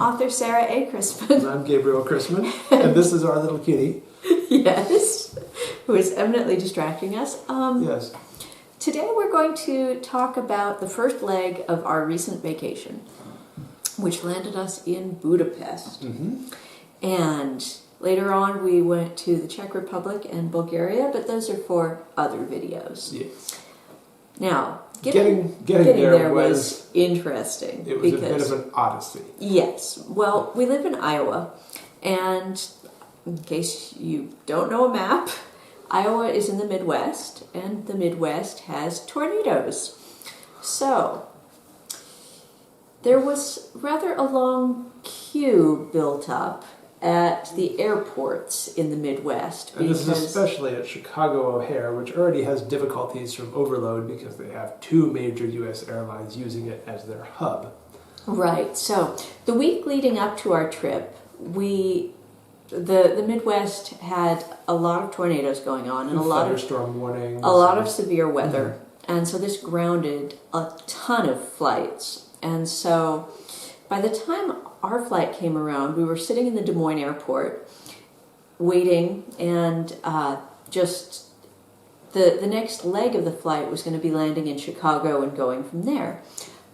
author Sarah A. Chrisman. And I'm Gabriel Chrisman, and this is our little kitty. Yes, who is eminently distracting us. Yes. Today we're going to talk about the first leg of our recent vacation, which landed us in Budapest. Mm-hmm. And later on we went to the Czech Republic and Bulgaria, but those are for other videos. Yes. Now, Getting there was interesting. It was a bit of an odyssey. Yes. Well, we live in Iowa, and in case you don't know a map, Iowa is in the Midwest, and the Midwest has tornadoes. So, there was rather a long queue built up at the airports in the Midwest. And this is especially at Chicago O'Hare, which already has difficulties from overload because they have two major U.S. airlines using it as their hub. Right. So, the week leading up to our trip, the Midwest had a lot of tornadoes going on and a lot of thunderstorm warnings, a lot of severe weather, and so this grounded a ton of flights. And so, by the time our flight came around, we were sitting in the Des Moines airport, waiting, and just the next leg of the flight was going to be landing in Chicago and going from there.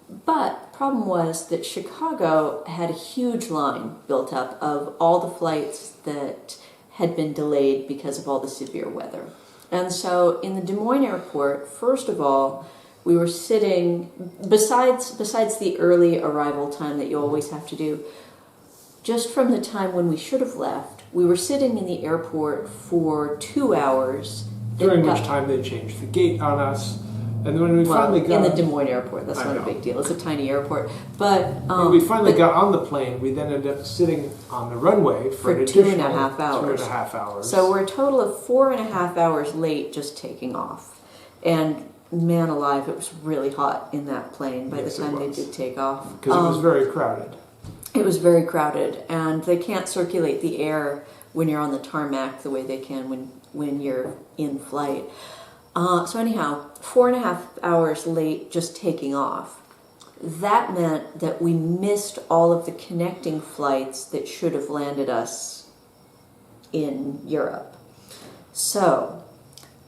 But the problem was that Chicago had a huge line built up of all the flights that had been delayed because of all the severe weather. And so in the Des Moines airport, first of all, we were sitting, besides the early arrival time that you always have to do, just from the time when we should have left, we were sitting in the airport for 2 hours. During which time they changed the gate on us. And when we finally got... in the Des Moines airport, that's not a big deal. It's a tiny airport. But when we finally got on the plane, we then ended up sitting on the runway for an additional 2.5 hours. 2.5 hours. So we're a total of 4.5 hours late just taking off. And man alive, it was really hot in that plane by the time they did take off. Because it was very crowded. It was very crowded, and they can't circulate the air when you're on the tarmac the way they can when you're in flight. So anyhow, 4.5 hours late just taking off. That meant that we missed all of the connecting flights that should have landed us in Europe. So,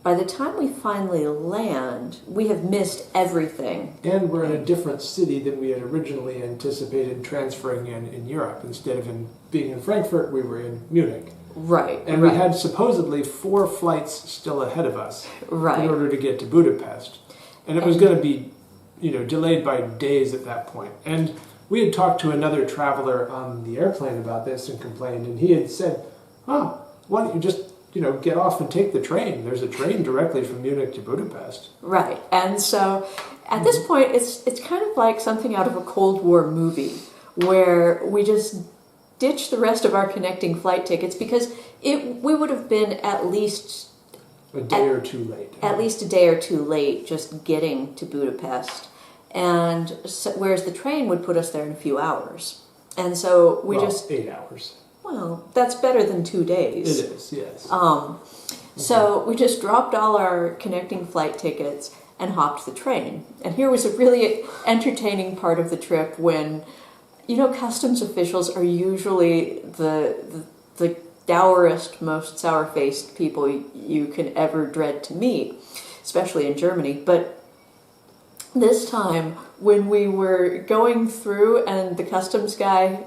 by the time we finally land, we have missed everything. And we're in a different city than we had originally anticipated transferring in Europe. Instead of being in Frankfurt, we were in Munich. Right. And we had supposedly 4 flights still ahead of us in order to get to Budapest. And it was going to be, delayed by days at that point. And we had talked to another traveler on the airplane about this and complained, and he had said, why don't you just get off and take the train. There's a train directly from Munich to Budapest. Right. And so at this point, it's kind of like something out of a Cold War movie where we just ditched the rest of our connecting flight tickets because we would have been at least a day or two late. At least a day or two late just getting to Budapest. And so, whereas the train would put us there in a few hours. And so we 8 hours. Well, that's better than 2 days. It is, yes. So we just dropped all our connecting flight tickets and hopped the train. And here was a really entertaining part of the trip when, customs officials are usually the dourest, most sour-faced people you can ever dread to meet, especially in Germany. But this time, when we were going through and the customs guy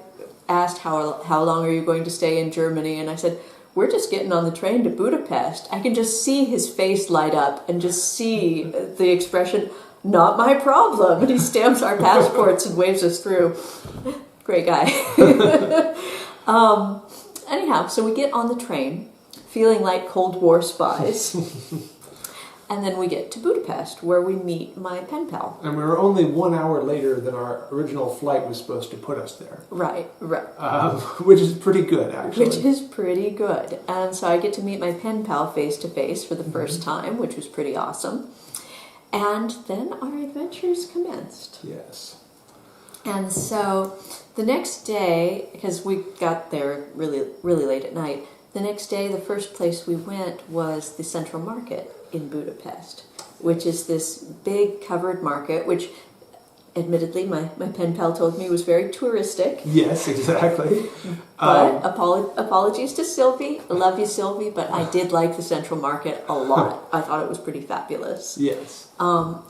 asked how long are you going to stay in Germany, and I said, we're just getting on the train to Budapest. I can just see his face light up and just see the expression, not my problem. And he stamps our passports and waves us through. Great guy. Anyhow, so we get on the train, feeling like Cold War spies. And then we get to Budapest, where we meet my pen pal. And we were only 1 hour later than our original flight was supposed to put us there. Right. Which is pretty good, actually. Which is pretty good. And so I get to meet my pen pal face-to-face for the first time, which was pretty awesome. And then our adventures commenced. Yes. And so the next day, because we got there really, really late at night, the next day the first place we went was the Central Market in Budapest, which is this big covered market, which admittedly, my pen pal told me it was very touristic. Yes, exactly. But apologies to Sylvie. I love you, Sylvie, but I did like the Central Market a lot. I thought it was pretty fabulous. Yes.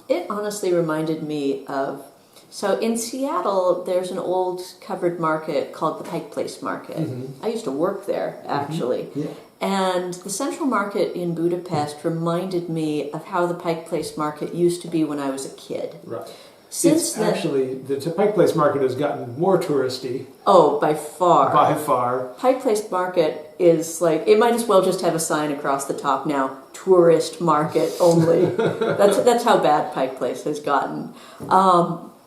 It honestly reminded me of... So in Seattle, there's an old covered market called the Pike Place Market. Mm-hmm. I used to work there, actually. Mm-hmm. Yeah. And the Central Market in Budapest reminded me of how the Pike Place Market used to be when I was a kid. Right. Since then, actually, the Pike Place Market has gotten more touristy. Oh, by far. By far. Pike Place Market is like, it might as well just have a sign across the top now, tourist market only. That's how bad Pike Place has gotten.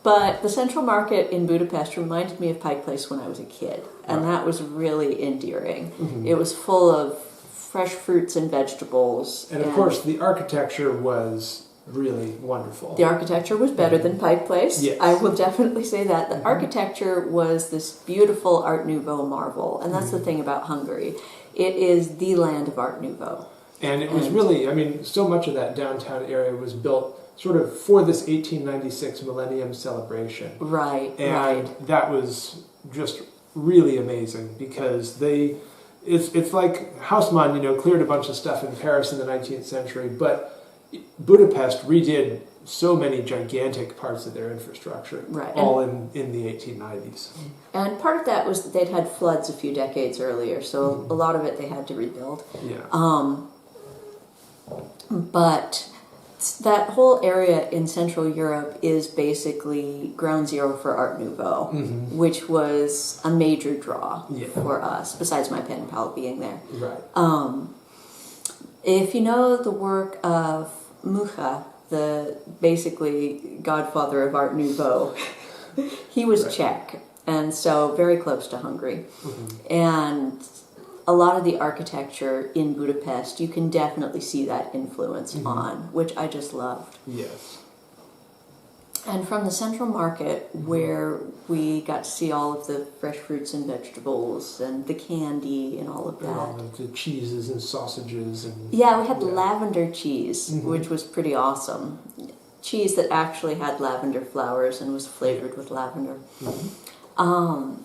But the Central Market in Budapest reminded me of Pike Place when I was a kid, and that was really endearing. Mm-hmm. It was full of fresh fruits and vegetables. And of course, the architecture was really wonderful. The architecture was better than Pike Place. Yes. I will definitely say that. The architecture was this beautiful Art Nouveau marvel, and that's the thing about Hungary. It is the land of Art Nouveau. And it was really, I mean, so much of that downtown area was built sort of for this 1896 Millennium celebration. Right, and that was just really amazing because it's like Haussmann, cleared a bunch of stuff in Paris in the 19th century, but Budapest redid so many gigantic parts of their infrastructure, all in the 1890s. And part of that was that they'd had floods a few decades earlier, so a lot of it they had to rebuild. Yeah. But that whole area in Central Europe is basically ground zero for Art Nouveau, which was a major draw for us, besides my pen pal being there. Right. If you know the work of Mucha, the basically godfather of Art Nouveau, he was Czech, and so very close to Hungary. Mm-hmm. And a lot of the architecture in Budapest, you can definitely see that influence on, which I just loved. Yes. And from the Central Market, where we got to see all of the fresh fruits and vegetables and the candy and all of that. And all the cheeses and sausages. And we had lavender cheese, which was pretty awesome. Cheese that actually had lavender flowers and was flavored with lavender. Mm-hmm.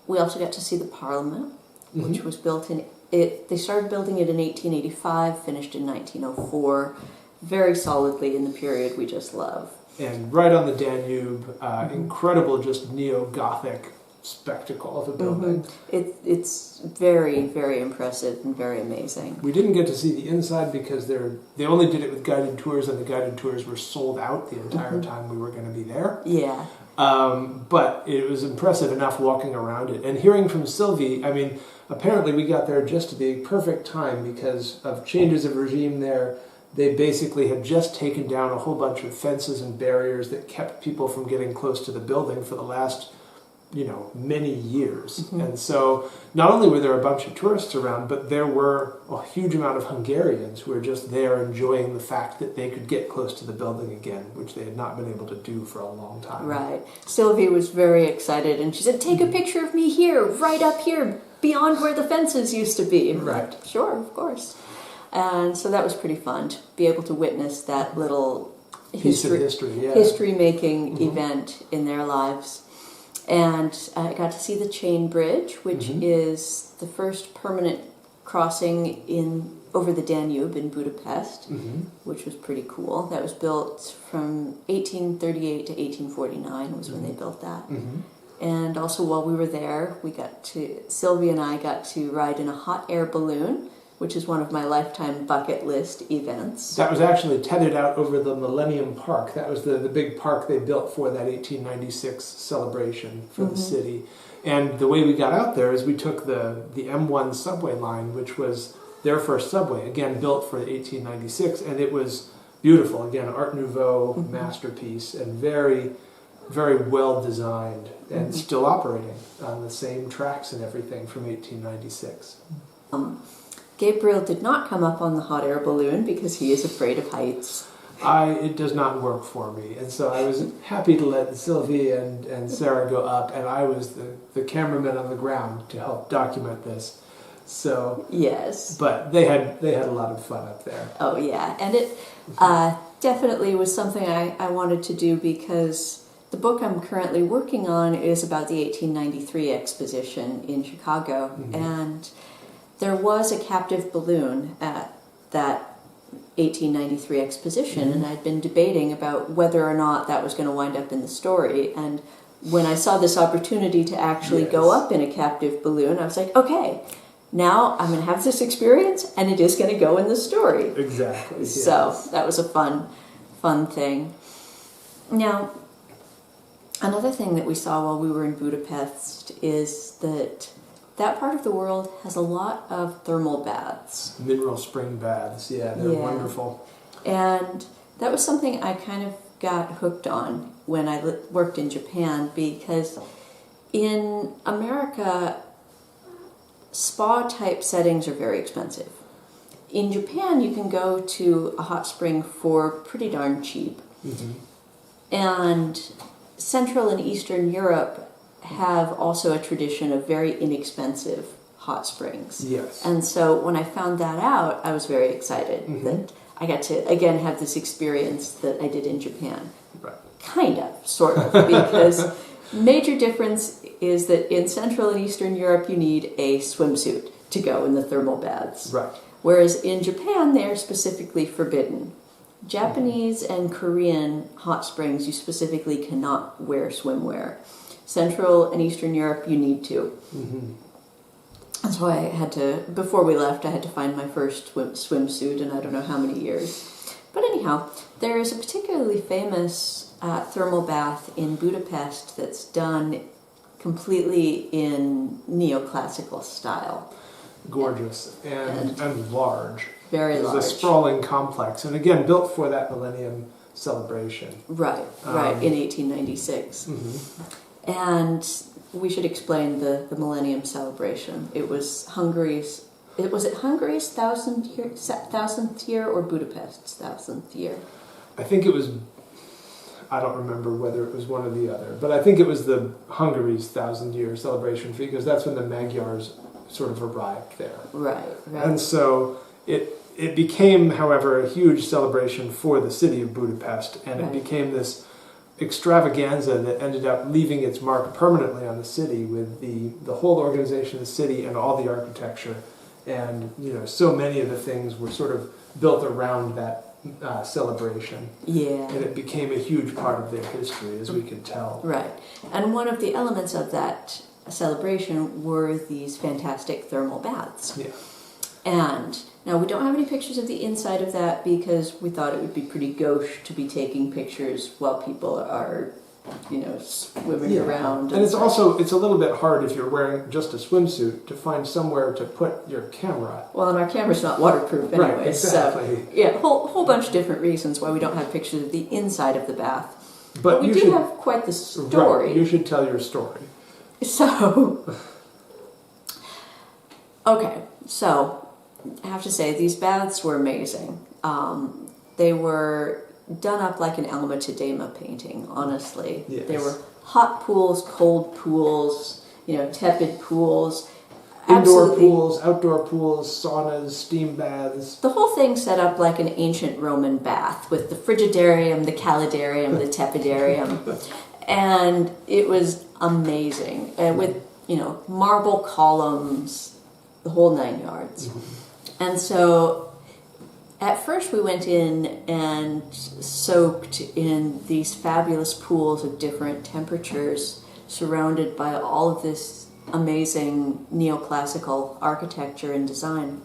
We also got to see the Parliament, which was built in... They started building it in 1885, finished in 1904, very solidly in the period we just love. And right on the Danube, incredible just neo-Gothic spectacle of a building. It's very, very impressive and very amazing. We didn't get to see the inside because they only did it with guided tours, and the guided tours were sold out the entire time we were going to be there. Yeah. But it was impressive enough walking around it. And hearing from Sylvie, I mean, apparently we got there just at the perfect time because of changes of regime there. They basically had just taken down a whole bunch of fences and barriers that kept people from getting close to the building for the last, many years. Mm-hmm. And so not only were there a bunch of tourists around, but there were a huge amount of Hungarians who were just there enjoying the fact that they could get close to the building again, which they had not been able to do for a long time. Right. Sylvie was very excited, and she said, take a picture of me here, right up here, beyond where the fences used to be. Right. Sure, of course. And so that was pretty fun to be able to witness that little history-making event in their lives. And I got to see the Chain Bridge, which is the first permanent crossing over the Danube in Budapest, which was pretty cool. That was built from 1838 to 1849 was when they built that. Mm-hmm. And also while we were there, Sylvie and I got to ride in a hot air balloon, which is one of my lifetime bucket list events. That was actually tethered out over the Millennium Park. That was the big park they built for that 1896 celebration for the city. And the way we got out there is we took the M1 subway line, which was their first subway, again built for 1896, and it was beautiful. Again, Art Nouveau masterpiece, and very, very well designed, and still operating on the same tracks and everything from 1896. Gabriel did not come up on the hot air balloon because he is afraid of heights. It does not work for me, and so I was happy to let Sylvie and Sarah go up, and I was the cameraman on the ground to help document this. So yes, but they had a lot of fun up there. Oh yeah, and it definitely was something I wanted to do because the book I'm currently working on is about the 1893 exposition in Chicago, and there was a captive balloon at that 1893 exposition, and I'd been debating about whether or not that was going to wind up in the story. And when I saw this opportunity to actually go up in a captive balloon, I was like, okay, now I'm going to have this experience, and it is going to go in the story. Exactly. Yes. So that was a fun thing. Now, another thing that we saw while we were in Budapest is that part of the world has a lot of thermal baths. Mineral spring baths, they're wonderful. And that was something I kind of got hooked on when I worked in Japan, because in America, spa-type settings are very expensive. In Japan, you can go to a hot spring for pretty darn cheap. And Central and Eastern Europe have also a tradition of very inexpensive hot springs. Yes. And so when I found that out, I was very excited that I got to, again, have this experience that I did in Japan. Right. Kind of, sort of, because major difference is that in Central and Eastern Europe, you need a swimsuit to go in the thermal baths. Right. Whereas in Japan, they're specifically forbidden. Japanese and Korean hot springs, you specifically cannot wear swimwear. Central and Eastern Europe, you need to. And so I had to, before we left, I had to find my first swimsuit in I don't know how many years. But anyhow, there is a particularly famous thermal bath in Budapest that's done completely in neoclassical style. Gorgeous and large. Very large. It's a sprawling complex, and again, built for that Millennium celebration. Right, in 1896. And we should explain the Millennium celebration. It was Hungary's 1000th year or Budapest's 1000th year? I think it was, I don't remember whether it was one or the other, but I think it was the Hungary's 1000-year celebration, because that's when the Magyars sort of arrived there. Right. And so it became, however, a huge celebration for the city of Budapest, and it became this extravaganza that ended up leaving its mark permanently on the city, with the whole organization of the city and all the architecture. And, so many of the things were sort of built around that celebration. Yeah. And it became a huge part of their history, as we could tell. Right. And one of the elements of that celebration were these fantastic thermal baths. Yeah. And now we don't have any pictures of the inside of that, because we thought it would be pretty gauche to be taking pictures while people are, swimming around. And it's also, it's a little bit hard if you're wearing just a swimsuit to find somewhere to put your camera. Well, and our camera's not waterproof anyway. Right, exactly. So, whole bunch of different reasons why we don't have pictures of the inside of the bath. But we do have quite the story. Right, you should tell your story. So, okay, so I have to say, these baths were amazing. They were done up like an Alma Tadema painting, honestly. Yes. There were hot pools, cold pools, tepid pools. Indoor pools, outdoor pools, saunas, steam baths. The whole thing set up like an ancient Roman bath, with the frigidarium, the calidarium, the tepidarium. And it was amazing. With, marble columns, the whole 9 yards. And so at first we went in and soaked in these fabulous pools of different temperatures, surrounded by all of this amazing neoclassical architecture and design.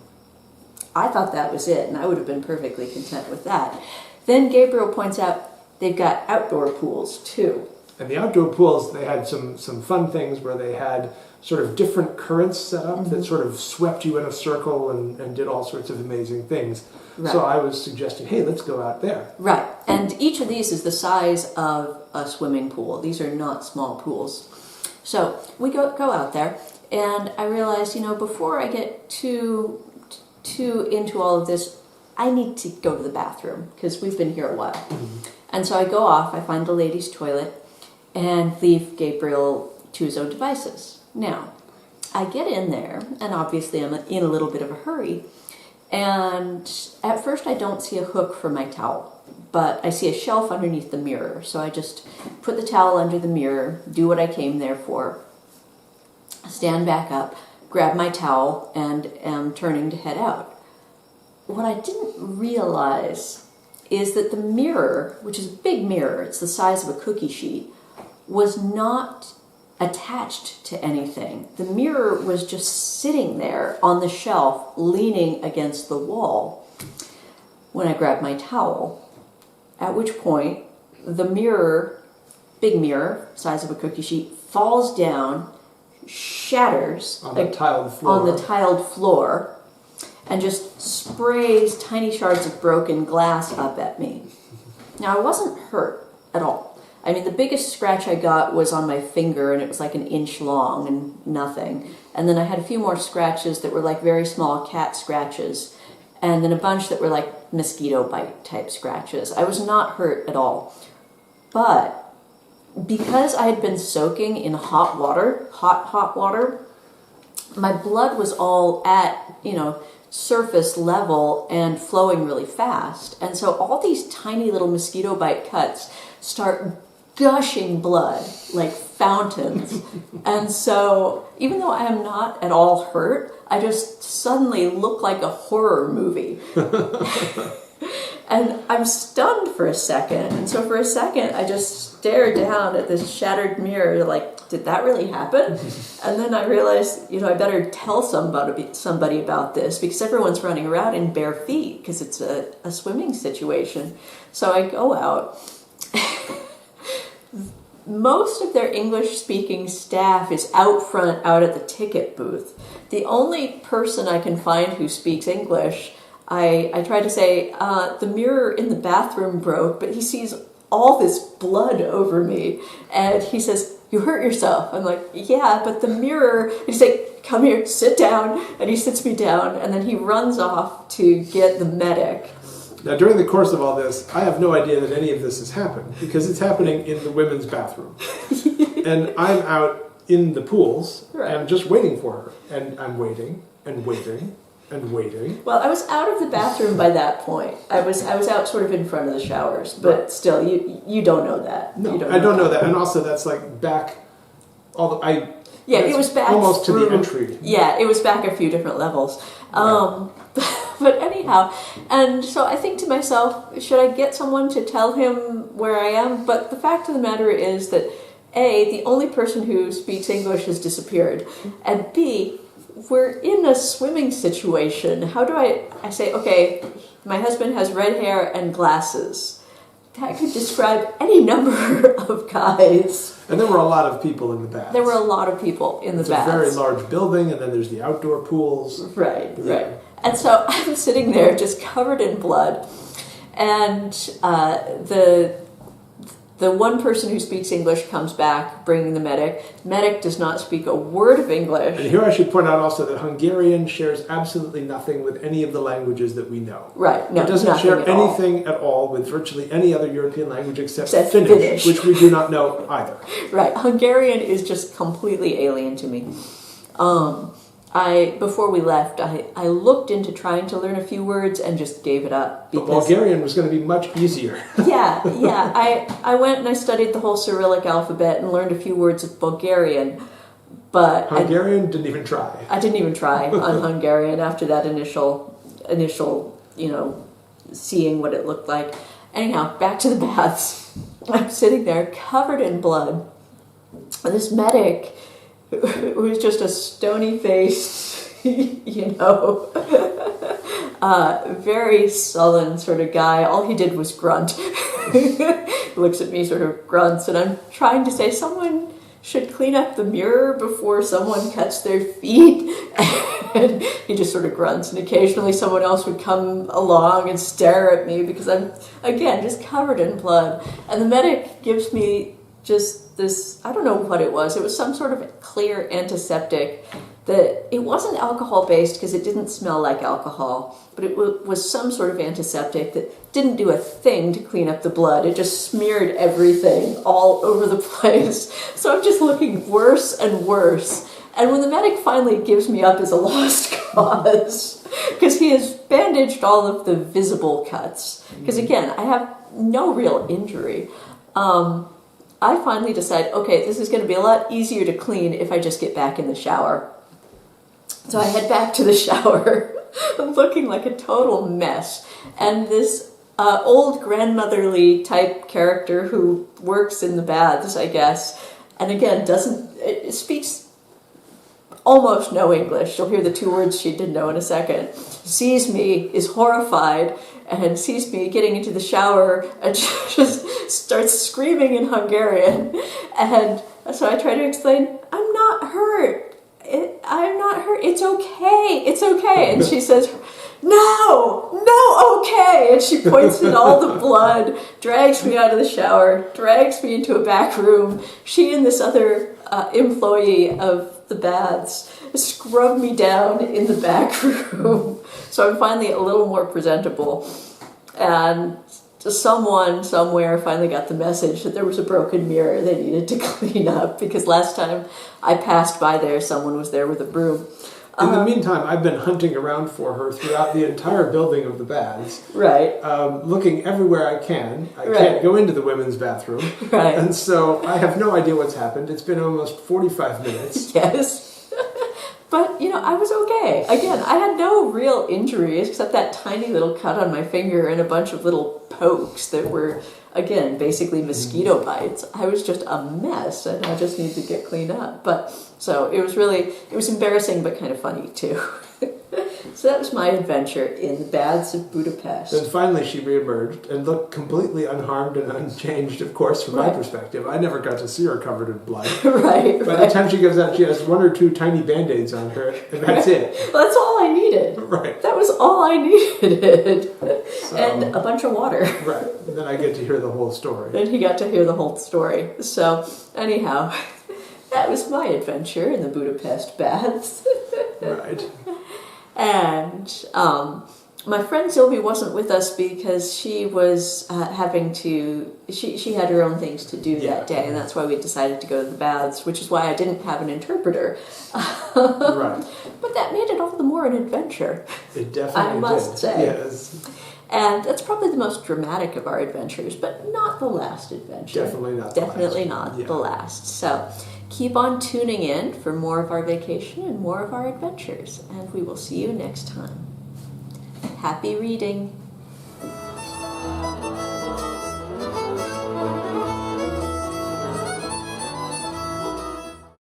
I thought that was it, and I would have been perfectly content with that. Then Gabriel points out they've got outdoor pools too. And the outdoor pools, they had some fun things where they had sort of different currents set up that sort of swept you in a circle and did all sorts of amazing things. Right. So I was suggesting, hey, let's go out there. Right. And each of these is the size of a swimming pool. These are not small pools. So we go out there, and I realized, before I get too into all of this, I need to go to the bathroom, because we've been here a while. And so I go off, I find the ladies' toilet, and leave Gabriel to his own devices. Now, I get in there, and obviously I'm in a little bit of a hurry, And at first I don't see a hook for my towel, but I see a shelf underneath the mirror. So I just put the towel under the mirror, do what I came there for, stand back up, grab my towel, and am turning to head out. What I didn't realize is that the mirror, which is a big mirror, it's the size of a cookie sheet, was not attached to anything. The mirror was just sitting there on the shelf, leaning against the wall when I grabbed my towel, at which point the mirror, big mirror, size of a cookie sheet, falls down, shatters on the tiled floor, and just sprays tiny shards of broken glass up at me. Now, I wasn't hurt at all. I mean, the biggest scratch I got was on my finger, and it was like an inch long and nothing. And then I had a few more scratches that were like very small cat scratches, and then a bunch that were like mosquito bite type scratches. I was not hurt at all. But because I had been soaking in hot water, hot water, my blood was all at, surface level and flowing really fast. And so all these tiny little mosquito bite cuts start gushing blood like fountains. And so even though I am not at all hurt, I just suddenly look like a horror movie. And I'm stunned for a second. And so for a second, I just stare down at this shattered mirror like, did that really happen? And then I realized, I better tell somebody about this because everyone's running around in bare feet because it's a swimming situation. So I go out. Most of their English-speaking staff is out front, out at the ticket booth. The only person I can find who speaks English, I try to say, the mirror in the bathroom broke, but he sees all this blood over me. And he says, you hurt yourself. I'm like, yeah, but the mirror, he's like, come here, sit down. And he sits me down, and then he runs off to get the medic. Now, during the course of all this, I have no idea that any of this has happened because it's happening in the women's bathroom. And I'm out in the pools and I'm just waiting for her. And I'm waiting and waiting and waiting. Well, I was out of the bathroom by that point. I was out sort of in front of the showers, but still, you don't know that. No, I don't know that. And also, that's like back. It was back almost to the entry. Yeah, it was back a few different levels. But anyhow, and so I think to myself, should I get someone to tell him where I am? But the fact of the matter is that A, the only person who speaks English has disappeared, and B, we're in a swimming situation. How do I say, okay, my husband has red hair and glasses. That could describe any number of guys. And there were a lot of people in the baths. There were a lot of people in the baths. It's a very large building, and then there's the outdoor pools. Right. And so I'm sitting there just covered in blood, and the one person who speaks English comes back, bringing the medic. Medic does not speak a word of English. And here I should point out also that Hungarian shares absolutely nothing with any of the languages that we know. Right. No, it doesn't share anything at all with virtually any other European language except Finnish, which we do not know either. Right. Hungarian is just completely alien to me. Before we left, I looked into trying to learn a few words and just gave it up. But Bulgarian was going to be much easier. Yeah. I went and I studied the whole Cyrillic alphabet and learned a few words of Bulgarian. But Hungarian didn't even try. I didn't even try on Hungarian after that initial, seeing what it looked like. Anyhow, back to the baths. I'm sitting there covered in blood. And this medic, who was just a stony-faced, very sullen sort of guy. All he did was grunt. Looks at me, sort of grunts, and I'm trying to say, someone should clean up the mirror before someone cuts their feet. And he just sort of grunts, and occasionally someone else would come along and stare at me because I'm, again, just covered in blood. And the medic gives me just this, I don't know what it was. It was some sort of clear antiseptic that it wasn't alcohol-based because it didn't smell like alcohol, but it was some sort of antiseptic that didn't do a thing to clean up the blood. It just smeared everything all over the place. So I'm just looking worse and worse. And when the medic finally gives me up as a lost cause, because he has bandaged all of the visible cuts. Because again, I have no real injury. I finally decide, okay, this is going to be a lot easier to clean if I just get back in the shower. So I head back to the shower, looking like a total mess. And this old grandmotherly type character who works in the baths, I guess, and again, speaks almost no English. You'll hear the two words she did know in a second. Sees me, is horrified, and sees me getting into the shower and just starts screaming in Hungarian. And so I try to explain, I'm not hurt. I'm not hurt. It's okay. It's okay. And she says, no, okay. And she points at all the blood, drags me out of the shower, drags me into a back room. She and this other employee of the baths scrub me down in the back room. So I'm finally a little more presentable. And someone somewhere finally got the message that there was a broken mirror they needed to clean up, because last time I passed by there, someone was there with a broom. In the meantime, I've been hunting around for her throughout the entire building of the baths. Right. Looking everywhere I can. I can't go into the women's bathroom. Right. And so I have no idea what's happened. It's been almost 45 minutes. Yes. But, I was okay. Again, I had no real injuries except that tiny little cut on my finger and a bunch of little pokes that were, again, basically mosquito bites. I was just a mess, and I just needed to get cleaned up. So it was embarrassing but kind of funny, too. So that was my adventure in the baths of Budapest. Then finally she reemerged and looked completely unharmed and unchanged, of course, from my perspective. I never got to see her covered in blood. Right. By the time she goes out, she has one or two tiny Band-Aids on her, and that's it. Well, that's all I needed. Right. That was all I needed. And a bunch of water. Right. And then I get to hear the whole story. And he got to hear the whole story. So, anyhow, that was my adventure in the Budapest baths. Right. And my friend Sylvie wasn't with us because she was she had her own things to do that day, and that's why we decided to go to the baths, which is why I didn't have an interpreter. Right. But that made it all the more an adventure. It definitely I must say. Yes. And that's probably the most dramatic of our adventures, but not the last adventure. Definitely not the last. So keep on tuning in for more of our vacation and more of our adventures, and we will see you next time. Happy reading!